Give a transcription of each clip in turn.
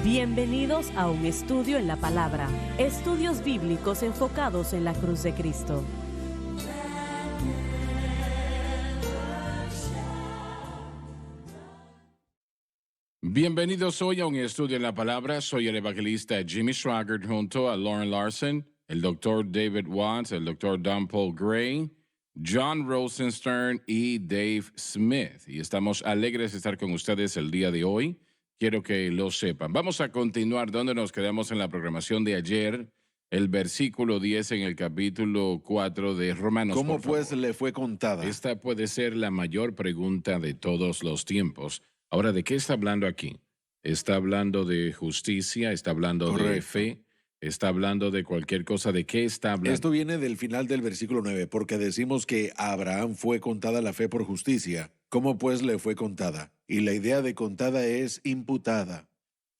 Bienvenidos a un estudio en la palabra, estudios bíblicos enfocados en la cruz de Cristo. Bienvenidos hoy a un estudio en la palabra. Soy el evangelista Jimmy Swaggart junto a Lauren Larson, el doctor David Watts, el doctor Don Paul Gray, John Rosenstern y Dave Smith. Y estamos alegres de estar con ustedes el día de hoy. Quiero que lo sepan. Vamos a continuar donde nos quedamos en la programación de ayer, el versículo 10 en el capítulo 4 de Romanos. ¿Cómo pues le fue contada? Esta puede ser la mayor pregunta de todos los tiempos. Ahora, ¿de qué está hablando aquí? ¿Está hablando de justicia? ¿Está hablando de fe? ¿Está hablando de cualquier cosa? ¿De qué está hablando? Esto viene del final del versículo 9, porque decimos que a Abraham fue contada la fe por justicia. ¿Cómo pues le fue contada? Y la idea de contada es imputada.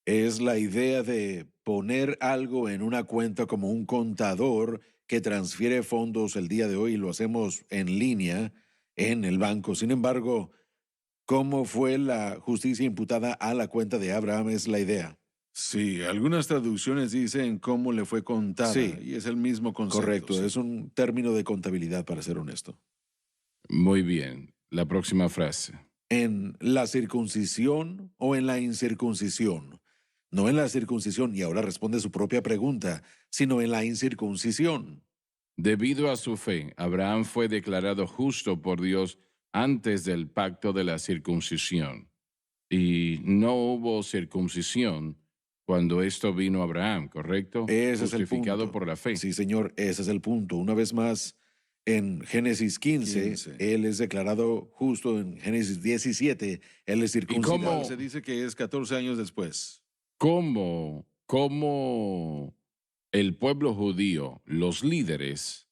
Es la idea de poner algo en una cuenta como un contador que transfiere fondos el día de hoy y lo hacemos en línea en el banco. Sin embargo, ¿cómo fue la justicia imputada a la cuenta de Abraham? Es la idea. Sí, algunas traducciones dicen cómo le fue contada. Sí, y es el mismo concepto. Correcto, sí. Es un término de contabilidad, para ser honesto. Muy bien. La próxima frase. ¿En la circuncisión o en la incircuncisión? No en la circuncisión, y ahora responde su propia pregunta, sino en la incircuncisión. Debido a su fe, Abraham fue declarado justo por Dios antes del pacto de la circuncisión. Y no hubo circuncisión cuando esto vino a Abraham, ¿correcto? Ese es el Justificado punto. por la fe. Sí, señor, ese es el punto. Una vez más, en Génesis 15, él es declarado justo. En Génesis 17, él es circuncidado. ¿Y cómo se dice que es 14 años después? ¿Cómo el pueblo judío, los líderes,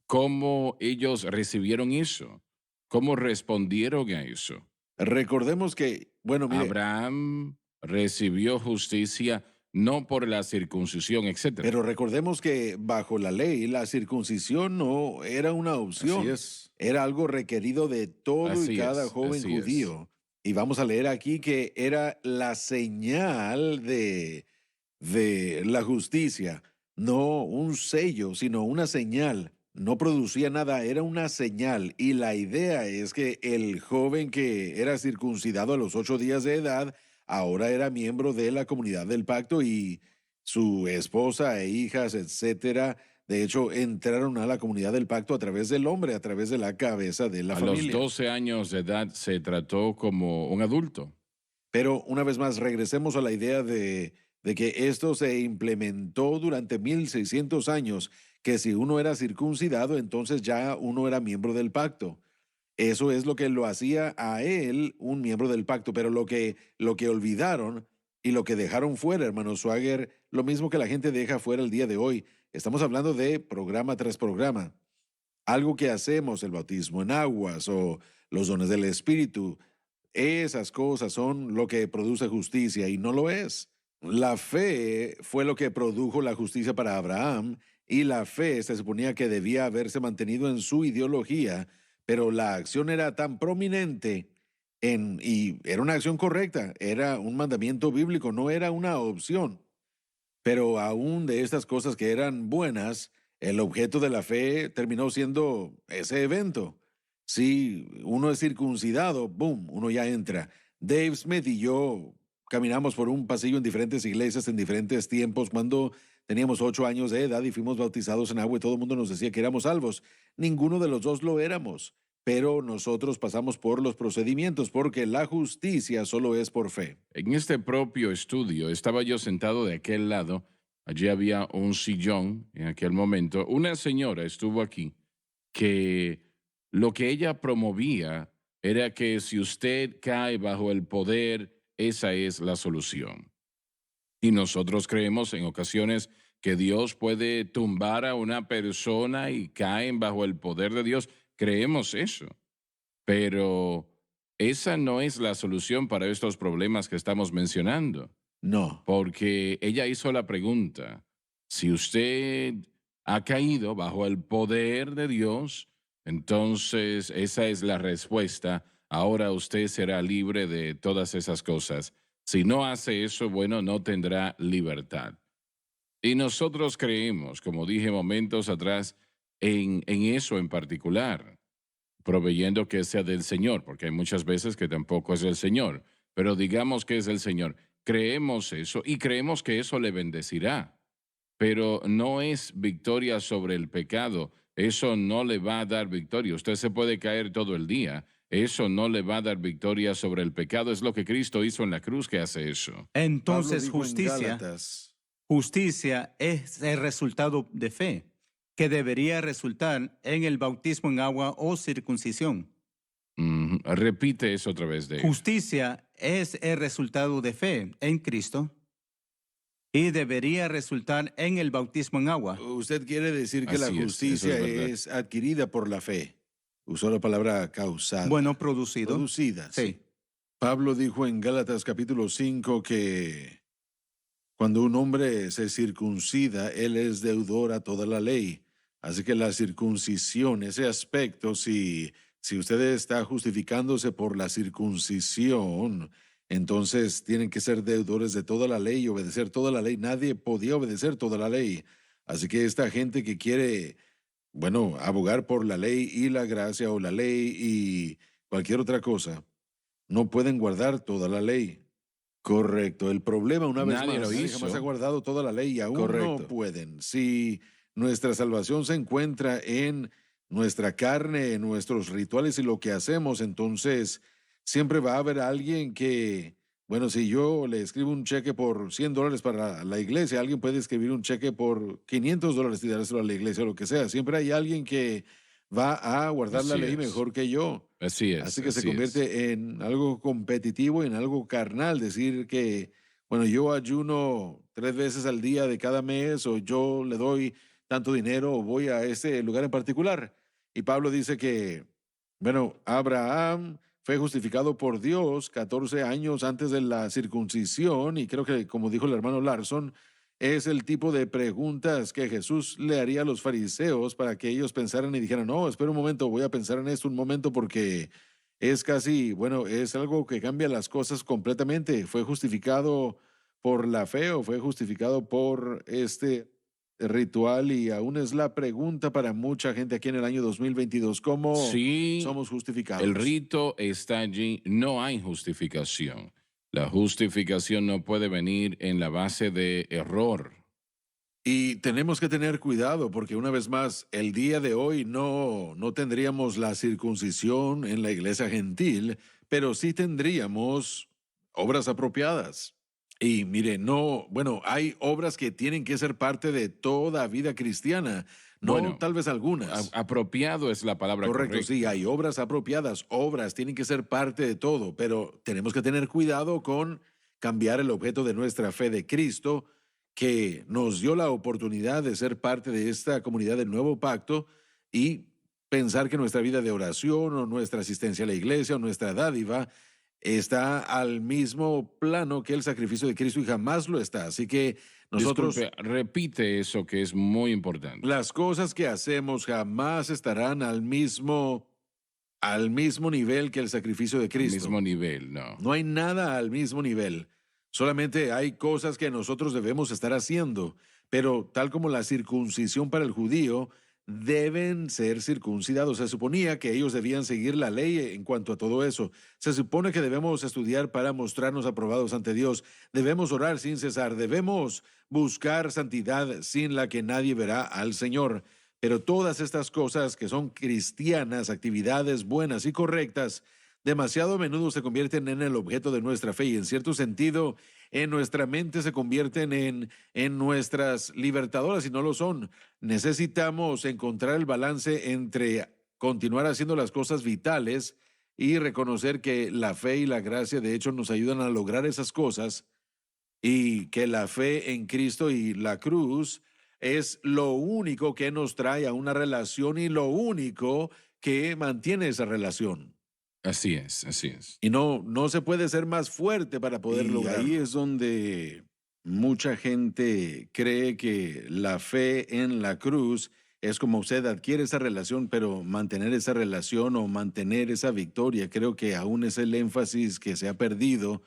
cómo ellos recibieron eso? ¿Cómo respondieron a eso? Recordemos que, bueno, mire, Abraham recibió justicia no por la circuncisión, etc. pero recordemos que bajo la ley, la circuncisión no era una opción. Así es. Era algo requerido de todo Así y cada es, joven así judío. Y vamos a leer aquí que era la señal de la justicia, no un sello, sino una señal. No producía nada, era una señal. Y la idea es que el joven que era circuncidado a los 8 días de edad, ahora era miembro de la comunidad del pacto y su esposa e hijas, etcétera, de hecho, entraron a la comunidad del pacto a través del hombre, a través de la cabeza de la familia. A los 12 años de edad se trató como un adulto. Pero una vez más, regresemos a la idea de que esto se implementó durante 1600 años, que si uno era circuncidado, entonces ya uno era miembro del pacto. Eso es lo que lo hacía a él un miembro del pacto, pero lo que olvidaron y lo que dejaron fuera, hermano Swagger, lo mismo que la gente deja fuera el día de hoy. Estamos hablando de programa tras programa. Algo que hacemos, el bautismo en aguas o los dones del Espíritu, esas cosas son lo que produce justicia y no lo es. La fe fue lo que produjo la justicia para Abraham y la fe se suponía que debía haberse mantenido en su ideología, pero la acción era tan prominente y era una acción correcta, era un mandamiento bíblico, no era una opción. Pero aún de estas cosas que eran buenas, el objeto de la fe terminó siendo ese evento. Si uno es circuncidado, boom, uno ya entra. Dave Smith y yo caminamos por un pasillo en diferentes iglesias en diferentes tiempos cuando teníamos 8 años de edad y fuimos bautizados en agua y todo el mundo nos decía que éramos salvos. Ninguno de los dos lo éramos, pero nosotros pasamos por los procedimientos porque la justicia solo es por fe. En este propio estudio estaba yo sentado de aquel lado. Allí había un sillón en aquel momento. Una señora estuvo aquí que lo que ella promovía era que si usted cae bajo el poder, esa es la solución. Y nosotros creemos en ocasiones que Dios puede tumbar a una persona y caen bajo el poder de Dios. Creemos eso. Pero esa no es la solución para estos problemas que estamos mencionando. No. Porque ella hizo la pregunta, si usted ha caído bajo el poder de Dios, entonces esa es la respuesta. Ahora usted será libre de todas esas cosas. Si no hace eso, bueno, no tendrá libertad. Y nosotros creemos, como dije momentos atrás, en eso en particular, proveyendo que sea del Señor, porque hay muchas veces que tampoco es del Señor, pero digamos que es del Señor. Creemos eso y creemos que eso le bendecirá, pero no es victoria sobre el pecado. Eso no le va a dar victoria. Usted se puede caer todo el día. Eso no le va a dar victoria sobre el pecado. Es lo que Cristo hizo en la cruz que hace eso. Pablo Entonces, dijo en Gálatas, justicia es el resultado de fe, que debería resultar en el bautismo en agua o circuncisión. Repite eso otra vez, Dave. Justicia es el resultado de fe en Cristo y debería resultar en el bautismo en agua. usted quiere decir que la Así es, eso justicia es verdad. es adquirida por la fe. Usó la palabra causada. Bueno, producido. Producida. Sí. Pablo dijo en Gálatas capítulo 5 que cuando un hombre se circuncida, él es deudor a toda la ley. Así que la circuncisión, ese aspecto, si usted está justificándose por la circuncisión, entonces tienen que ser deudores de toda la ley y obedecer toda la ley. Nadie podía obedecer toda la ley. Así que esta gente que quiere, bueno, abogar por la ley y la gracia o la ley y cualquier otra cosa, no pueden guardar toda la ley. Correcto. El problema, una vez Nadie más, lo nadie hizo. jamás ha guardado toda la ley y aún no Correcto. pueden. Si nuestra salvación se encuentra en nuestra carne, en nuestros rituales y lo que hacemos, entonces siempre va a haber alguien que, bueno, si yo le escribo un cheque por $100 para la iglesia, alguien puede escribir un cheque por $500 y dárselo a la iglesia o lo que sea. Siempre hay alguien que va a guardar la Así ley es. mejor que yo. Así es. Así que se así es. convierte en algo competitivo, en algo carnal, decir que, bueno, yo ayuno 3 veces al día de cada mes o yo le doy tanto dinero o voy a ese lugar en particular. Y Pablo dice que, bueno, Abraham fue justificado por Dios 14 años antes de la circuncisión y creo que, como dijo el hermano Larson, es el tipo de preguntas que Jesús le haría a los fariseos para que ellos pensaran y dijeran, no, espera un momento, voy a pensar en esto un momento porque es casi, bueno, es algo que cambia las cosas completamente. ¿Fue justificado por la fe o fue justificado por este ritual? Y aún es la pregunta para mucha gente aquí en el año 2022, ¿cómo Sí, somos justificados? el rito está allí, no hay justificación. La justificación no puede venir en la base de error. Y tenemos que tener cuidado porque una vez más, el día de hoy no tendríamos la circuncisión en la iglesia gentil, pero sí tendríamos obras apropiadas. Y mire, bueno, hay obras que tienen que ser parte de toda vida cristiana, no Bueno, tal vez algunas. Apropiado es la palabra Correcto, correcta. sí, hay obras apropiadas, obras tienen que ser parte de todo, pero tenemos que tener cuidado con cambiar el objeto de nuestra fe de Cristo, que nos dio la oportunidad de ser parte de esta comunidad del nuevo pacto y pensar que nuestra vida de oración o nuestra asistencia a la iglesia o nuestra dádiva está al mismo plano que el sacrificio de Cristo y jamás lo está. Así que nosotros, Disculpe, repite eso que es muy importante. las cosas que hacemos jamás estarán al mismo nivel que el sacrificio de Al Cristo. mismo nivel, no. No hay nada al mismo nivel. Solamente hay cosas que nosotros debemos estar haciendo, pero tal como la circuncisión para el judío, deben ser circuncidados. Se suponía que ellos debían seguir la ley en cuanto a todo eso. Se supone que debemos estudiar para mostrarnos aprobados ante Dios. Debemos orar sin cesar. Debemos buscar santidad sin la que nadie verá al Señor. Pero todas estas cosas que son cristianas, actividades buenas y correctas, demasiado a menudo se convierten en el objeto de nuestra fe y en cierto sentido en nuestra mente se convierten en nuestras libertadoras y no lo son. Necesitamos encontrar el balance entre continuar haciendo las cosas vitales y reconocer que la fe y la gracia de hecho nos ayudan a lograr esas cosas y que la fe en Cristo y la cruz es lo único que nos trae a una relación y lo único que mantiene esa relación. Así es, así es. Y no se puede ser más fuerte para poder Y lograrlo. ahí es donde mucha gente cree que la fe en la cruz es como usted adquiere esa relación, pero mantener esa relación o mantener esa victoria, creo que aún es el énfasis que se ha perdido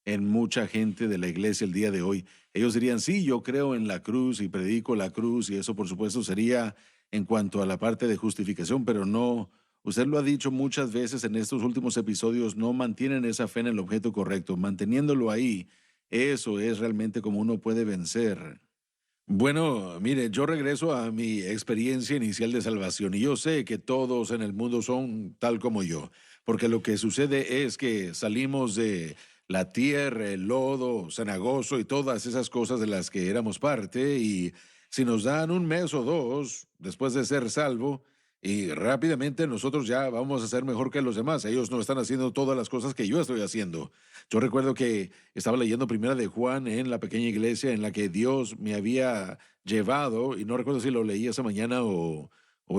en mucha gente de la iglesia el día de hoy. Ellos dirían, sí, yo creo en la cruz y predico la cruz, y eso por supuesto sería en cuanto a la parte de justificación, pero no, usted lo ha dicho muchas veces en estos últimos episodios, no mantienen esa fe en el objeto correcto. Manteniéndolo ahí, eso es realmente como uno puede vencer. Bueno, mire, yo regreso a mi experiencia inicial de salvación y yo sé que todos en el mundo son tal como yo, porque lo que sucede es que salimos de la tierra, el lodo cenagoso y todas esas cosas de las que éramos parte, y si nos dan un mes o dos después de ser salvo, y rápidamente nosotros ya vamos a ser mejor que los demás. Ellos no están haciendo todas las cosas que yo estoy haciendo. Yo recuerdo que estaba leyendo Primera de Juan en la pequeña iglesia en la que Dios me había llevado, y no recuerdo si lo leí esa mañana o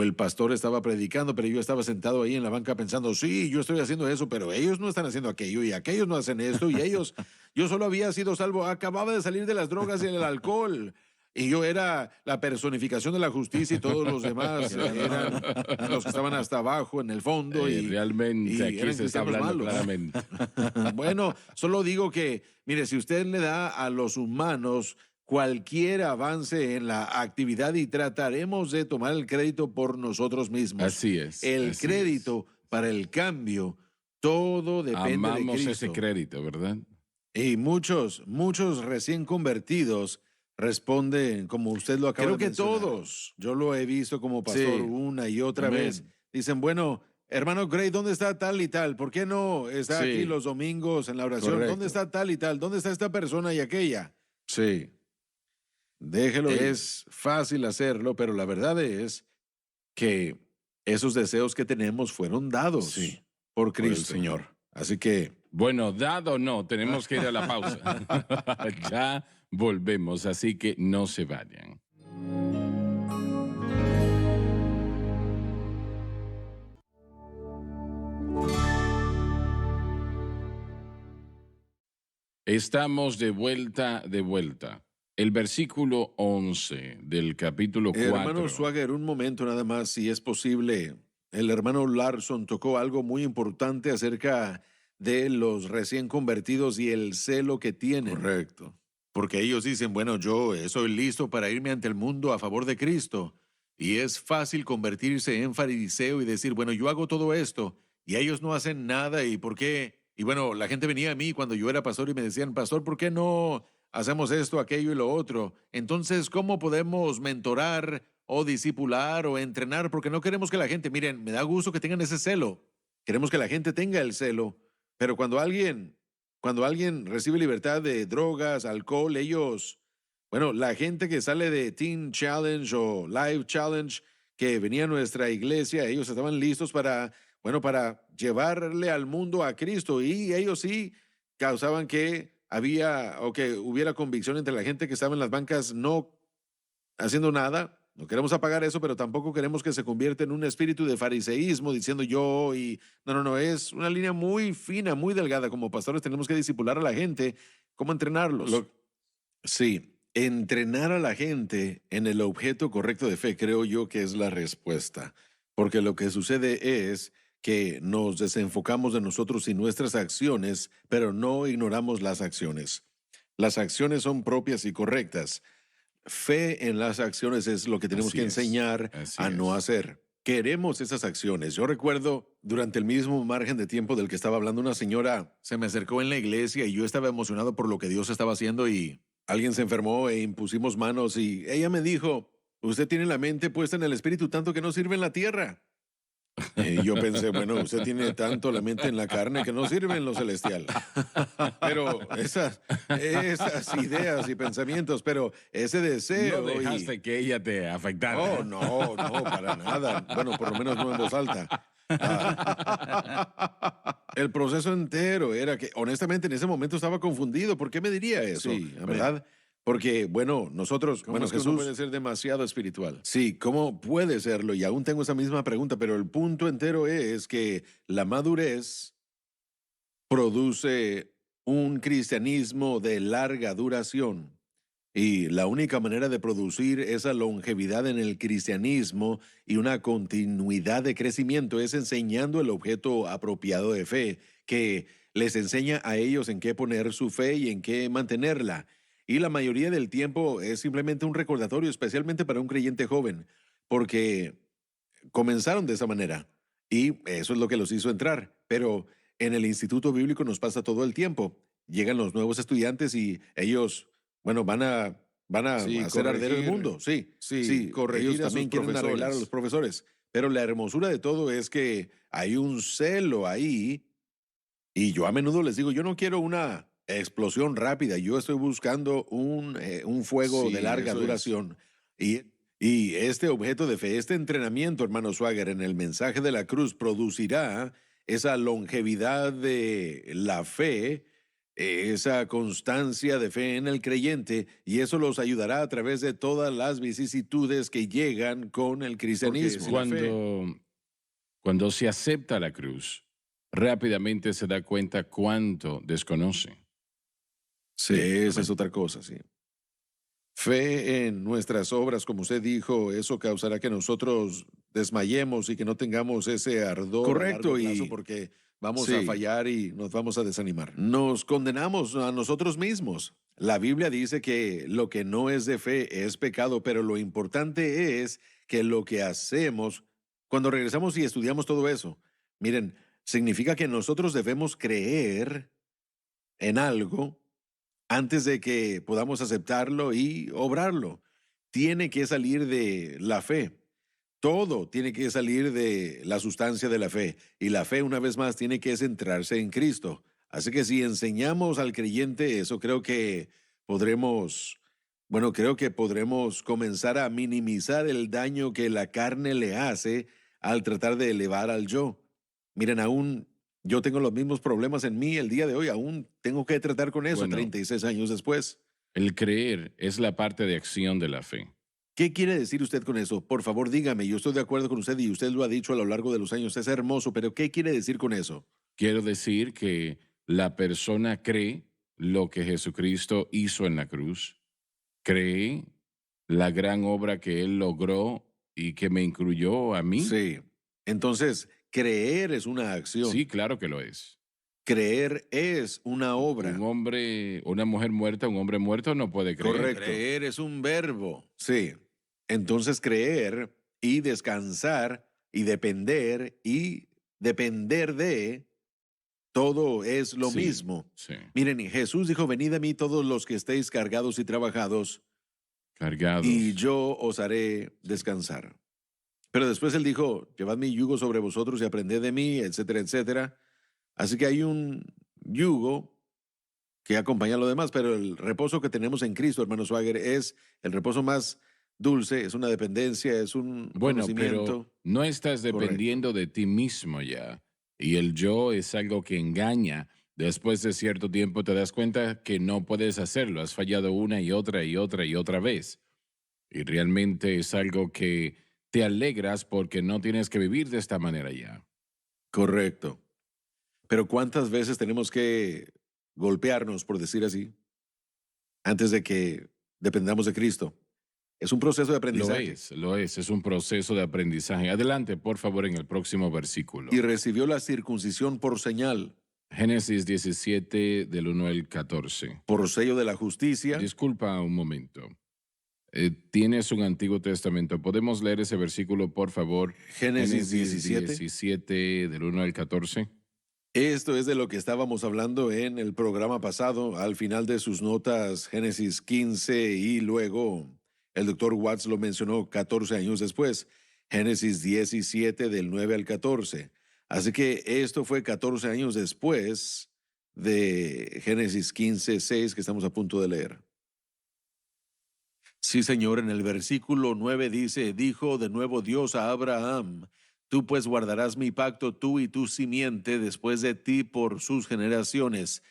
el pastor estaba predicando, pero yo estaba sentado ahí en la banca pensando, sí, yo estoy haciendo eso, pero ellos no están haciendo aquello, y aquellos no hacen esto, y ellos, yo solo había sido salvo, acababa de salir de las drogas y el alcohol. Y yo era la personificación de la justicia, y todos los demás eran los que estaban hasta abajo en el fondo. Y realmente y aquí eran se está cristianos hablando malos. claramente. Bueno, solo digo que, mire, si usted le da a los humanos cualquier avance en la actividad, y trataremos de tomar el crédito por nosotros mismos. Así es. El así crédito para el cambio, todo es. depende de Amamos Cristo. ese crédito, ¿verdad? Y muchos recién convertidos responden como usted lo acaba Creo de que mencionar. todos. Yo lo he visto como pastor Sí. una y otra Amén. vez. Dicen, bueno, hermano Gray, ¿dónde está tal y tal? ¿Por qué no está Sí. aquí los domingos en la oración? Correcto. ¿Dónde está tal y tal? ¿Dónde está esta persona y aquella? Sí. Déjelo ir. Es fácil hacerlo, pero la verdad es que esos deseos que tenemos fueron dados Sí, por por el Cristo. Señor. Así que Bueno, dado o no, tenemos que ir a la pausa. Ya volvemos, así que no se vayan. Estamos de vuelta, de vuelta. El versículo 11 del capítulo 4. hermano Swagger, un momento nada más, si es posible. El hermano Larson tocó algo muy importante acerca de los recién convertidos y el celo que tienen. Correcto. Porque ellos dicen, bueno, yo soy listo para irme ante el mundo a favor de Cristo. Y es fácil convertirse en fariseo y decir, bueno, yo hago todo esto y ellos no hacen nada. ¿Y por qué? Y bueno, la gente venía a mí cuando yo era pastor y me decían, pastor, ¿por qué no hacemos esto, aquello y lo otro? Entonces, ¿cómo podemos mentorar o discipular o entrenar? Porque no queremos que la gente, miren, me da gusto que tengan ese celo. Queremos que la gente tenga el celo. Pero cuando alguien recibe libertad de drogas, alcohol, ellos, bueno, la gente que sale de Teen Challenge o Life Challenge, que venía a nuestra iglesia, ellos estaban listos para, bueno, para llevarle al mundo a Cristo, y ellos sí causaban que había o que hubiera convicción entre la gente que estaba en las bancas no haciendo nada. No queremos apagar eso, pero tampoco queremos que se convierta en un espíritu de fariseísmo diciendo yo y... No, es una línea muy fina, muy delgada. Como pastores tenemos que discipular a la gente, cómo entrenarlos. Sí, entrenar a la gente en el objeto correcto de fe, creo yo que es la respuesta. Porque lo que sucede es que nos desenfocamos de nosotros y nuestras acciones, pero no ignoramos las acciones. Las acciones son propias y correctas. Fe en las acciones es lo que tenemos Así que es, enseñar así a no es. hacer. Queremos esas acciones. Yo recuerdo durante el mismo margen de tiempo del que estaba hablando, una señora se me acercó en la iglesia y yo estaba emocionado por lo que Dios estaba haciendo, y alguien se enfermó e impusimos manos y ella me dijo, usted tiene la mente puesta en el espíritu tanto que no sirve en la tierra. Y yo pensé, bueno, usted tiene tanto la mente en la carne que no sirve en lo celestial. Pero esas ideas y pensamienos, pero ese deseo... No dejaste que ella te afectara. Oh, no, para nada. Bueno, por lo menos no en voz alta. El proceso entero era que, honestamente, en ese momento estaba confundido. ¿Por qué me diría eso? Sí, amén. ¿Verdad? Porque, bueno, nosotros, ¿Cómo bueno, es que uno Jesús... puede ser demasiado espiritual? Sí, ¿cómo puede serlo? Y aún tengo esa misma pregunta, pero el punto entero es que la madurez produce un cristianismo de larga duración. Y la única manera de producir esa longevidad en el cristianismo y una continuidad de crecimiento es enseñando el objeto apropiado de fe, que les enseña a ellos en qué poner su fe y en qué mantenerla. Y la mayoría del tiempo es simplemente un recordatorio, especialmente para un creyente joven, porque comenzaron de esa manera y eso es lo que los hizo entrar. Pero en el Instituto Bíblico nos pasa todo el tiempo. Llegan los nuevos estudiantes y ellos, bueno, van a Sí, hacer arder el corregir. mundo. Sí, Sí, sí, corregir ellos a sus también quieren arreglar a los profesores. profesores. Pero la hermosura de todo es que hay un celo ahí y yo a menudo les digo, yo no quiero una explosión rápida, yo estoy buscando un fuego de Sí, larga eso es. duración. Y, y este objeto de fe, este entrenamiento, hermano Swagger, en el mensaje de la cruz producirá esa longevidad de la fe, esa constancia de fe en el creyente, y eso los ayudará a través de todas las vicisitudes que llegan con el cristianismo. si la fe- Cuando se acepta la cruz, rápidamente se da cuenta cuánto desconoce. Sí, esa es otra cosa, sí. Fe en nuestras obras, como usted dijo, eso causará que nosotros desmayemos y que no tengamos ese ardor Correcto, a largo plazo y- porque vamos a sí. fallar y nos vamos a desanimar. Nos condenamos a nosotros mismos. La Biblia dice que lo que no es de fe es pecado, pero lo importante es que lo que hacemos, cuando regresamos y estudiamos todo eso, miren, significa que nosotros debemos creer en algo antes de que podamos aceptarlo y obrarlo. Tiene que salir de la fe. Todo tiene que salir de la sustancia de la fe. Y la fe, una vez más, tiene que centrarse en Cristo. Así que si enseñamos al creyente eso, creo que creo que podremos comenzar a minimizar el daño que la carne le hace al tratar de elevar al yo. Miren, aún yo tengo los mismos problemas en mí el día de hoy, aún tengo que tratar con eso Bueno. 36 años después. El creer es la parte de acción de la fe. ¿Qué quiere decir usted con eso? Por favor, dígame, yo estoy de acuerdo con usted y usted lo ha dicho a lo largo de los años, es hermoso, pero ¿qué quiere decir con eso? Quiero decir que la persona cree lo que Jesucristo hizo en la cruz, cree la gran obra que Él logró y que me incluyó a mí. Sí. Entonces, creer es una acción. Sí, claro que lo es. Creer es una obra. Un hombre, una mujer muerta, un hombre muerto no puede creer. Correcto. Creer es un verbo. Sí. Entonces, creer y descansar y depender de todo es lo Sí, mismo. Sí, Miren, Jesús dijo, venid a mí todos los que estéis cargados y trabajados, cargados. y yo os haré descansar. Pero después él dijo, llevad mi yugo sobre vosotros y aprended de mí, etcétera, etcétera. Así que hay un yugo que acompaña a lo demás, pero el reposo que tenemos en Cristo, hermano Swagger, es el reposo más dulce, es una dependencia, es un Bueno, conocimiento. pero no estás dependiendo de ti mismo ya. Y el yo es algo que engaña. Después de cierto tiempo te das cuenta que no puedes hacerlo. Has fallado una y otra y otra y otra vez. Y realmente es algo que te alegras porque no tienes que vivir de esta manera ya. Correcto. Pero ¿cuántas veces tenemos que golpearnos, por decir así, antes de que dependamos de Cristo? Es un proceso de aprendizaje. Lo es un proceso de aprendizaje. Adelante, por favor, en el próximo versículo. Y recibió la circuncisión por señal, Génesis 17, del 1 al 14. por sello de la justicia. Disculpa un momento. Tienes un Antiguo Testamento. ¿Podemos leer ese versículo, por favor? Génesis 17. 17, del 1 al 14. Esto es de lo que estábamos hablando en el programa pasado, al final de sus notas, Génesis 15, y luego el doctor Watts lo mencionó 14 años después, Génesis 17 del 9 al 14. Así que esto fue 14 años después de Génesis 15, 6 que estamos a punto de leer. Sí, Señor, en el versículo 9 dice, dijo de nuevo Dios a Abraham, tú pues guardarás mi pacto, tú y tu simiente después de ti por sus generaciones.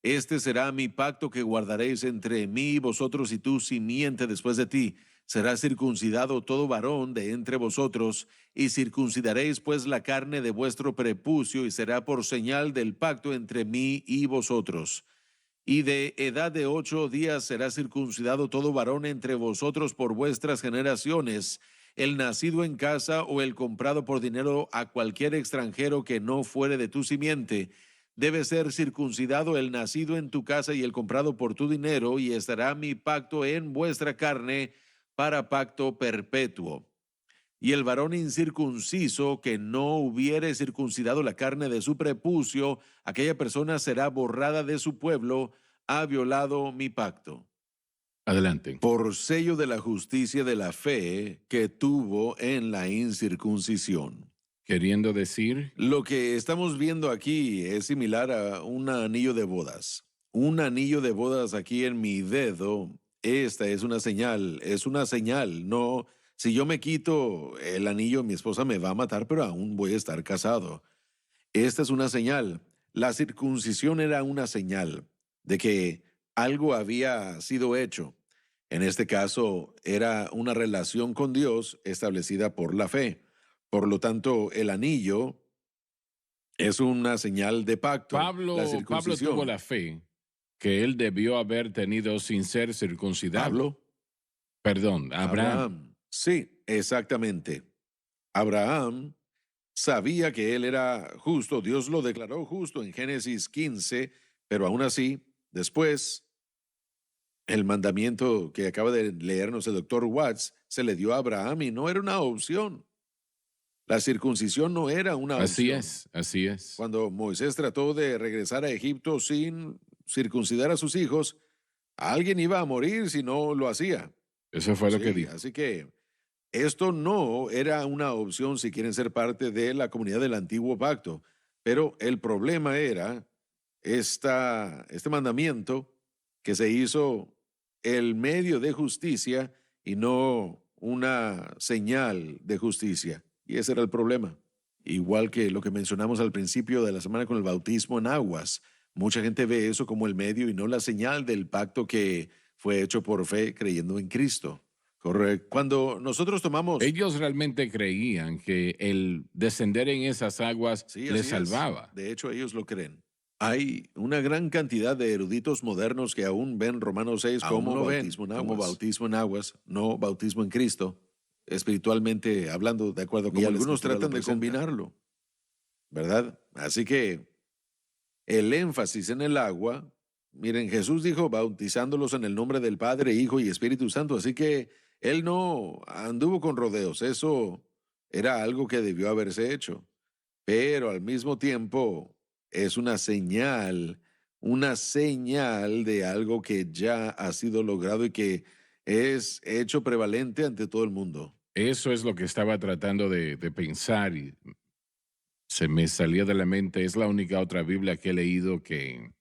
Este será mi pacto que guardaréis entre mí y vosotros y tu simiente después de ti. Será circuncidado todo varón de entre vosotros, y circuncidaréis pues la carne de vuestro prepucio, y será por señal del pacto entre mí y vosotros. Y de edad de 8 días será circuncidado todo varón entre vosotros por vuestras generaciones, el nacido en casa o el comprado por dinero a cualquier extranjero que no fuere de tu simiente. debe ser circuncidado el nacido en tu casa y el comprado por tu dinero, y estará mi pacto en vuestra carne para pacto perpetuo. Y el varón incircunciso que no hubiere circuncidado la carne de su prepucio, aquella persona será borrada de su pueblo, ha violado mi pacto. Adelante. Por sello de la justicia de la fe que tuvo en la incircuncisión. Queriendo decir, Lo que estamos viendo aquí es similar a un anillo de bodas. Un anillo de bodas aquí en mi dedo, esta es una señal, no, si yo me quito el anillo, mi esposa me va a matar, pero aún voy a estar casado. Esta es una señal. La circuncisión era una señal de que algo había sido hecho. En este caso, era una relación con Dios establecida por la fe. Por lo tanto, el anillo es una señal de pacto. Pablo tuvo la fe que él debió haber tenido sin ser circuncidado. ¿Pablo? Perdón, Abraham. Sí, exactamente. Abraham sabía que él era justo. Dios lo declaró justo en Génesis 15, pero aún así, después, el mandamiento que acaba de leernos el doctor Watts se le dio a Abraham y no era una opción. La circuncisión no era una opción. Así es. Cuando Moisés trató de regresar a Egipto sin circuncidar a sus hijos, alguien iba a morir si no lo hacía. Eso fue lo que Sí, dijo. así que esto no era una opción si quieren ser parte de la comunidad del antiguo pacto. Pero el problema era este mandamiento que se hizo el medio de justicia y no una señal de justicia. Y ese era el problema. Igual que lo que mencionamos al principio de la semana con el bautismo en aguas. Mucha gente ve eso como el medio y no la señal del pacto que fue hecho por fe creyendo en Cristo. Correcto. Cuando nosotros tomamos... Ellos realmente creían que el descender en esas aguas Sí, les así salvaba. es. De hecho, ellos lo creen. Hay una gran cantidad de eruditos modernos que aún ven Romanos 6 como bautismo en aguas, no bautismo en Cristo, espiritualmente hablando, de acuerdo con Y la algunos Escritura tratan lo de presenta, combinarlo. ¿verdad? Así que el énfasis en el agua, miren, Jesús dijo bautizándolos en el nombre del Padre, Hijo y Espíritu Santo, así que él no anduvo con rodeos, eso era algo que debió haberse hecho, pero al mismo tiempo es una señal de algo que ya ha sido logrado y que es hecho prevalente ante todo el mundo. Eso es lo que estaba tratando de pensar y se me salía de la mente. Es la única otra Biblia que he leído que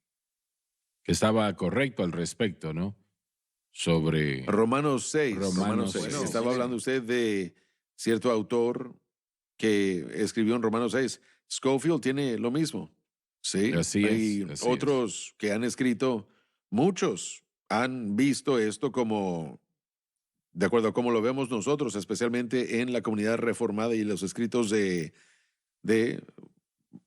estaba correcto al respecto, ¿no? Sobre Romanos 6. Romanos 6. Estaba Sí, sí. hablando usted de cierto autor que escribió en Romanos 6. Scofield tiene lo mismo. Sí. Así es, Hay así otros que han escrito, muchos han visto esto como, de acuerdo a cómo lo vemos nosotros, especialmente en la comunidad reformada y los escritos de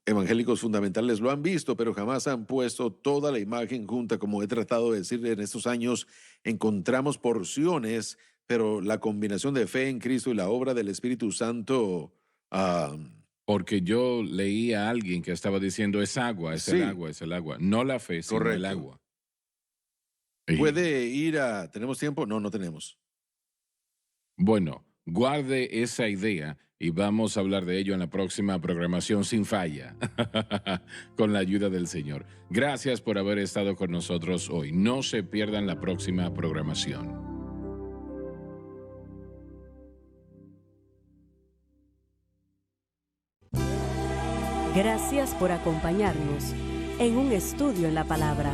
evangélicos fundamentales lo han visto, pero jamás han puesto toda la imagen junta, como he tratado de decir en estos años. Encontramos porciones, pero la combinación de fe en Cristo y la obra del Espíritu Santo, porque yo leí a alguien que estaba diciendo es agua, es el Sí. agua, es el agua. No la fe, sino el Correcto. agua. Y, puede ir a... ¿Tenemos tiempo? No, no tenemos. bueno, guarde esa idea y vamos a hablar de ello en la próxima programación sin falla, con la ayuda del Señor. Gracias por haber estado con nosotros hoy. No se pierdan la próxima programación. Gracias por acompañarnos en un estudio en la palabra.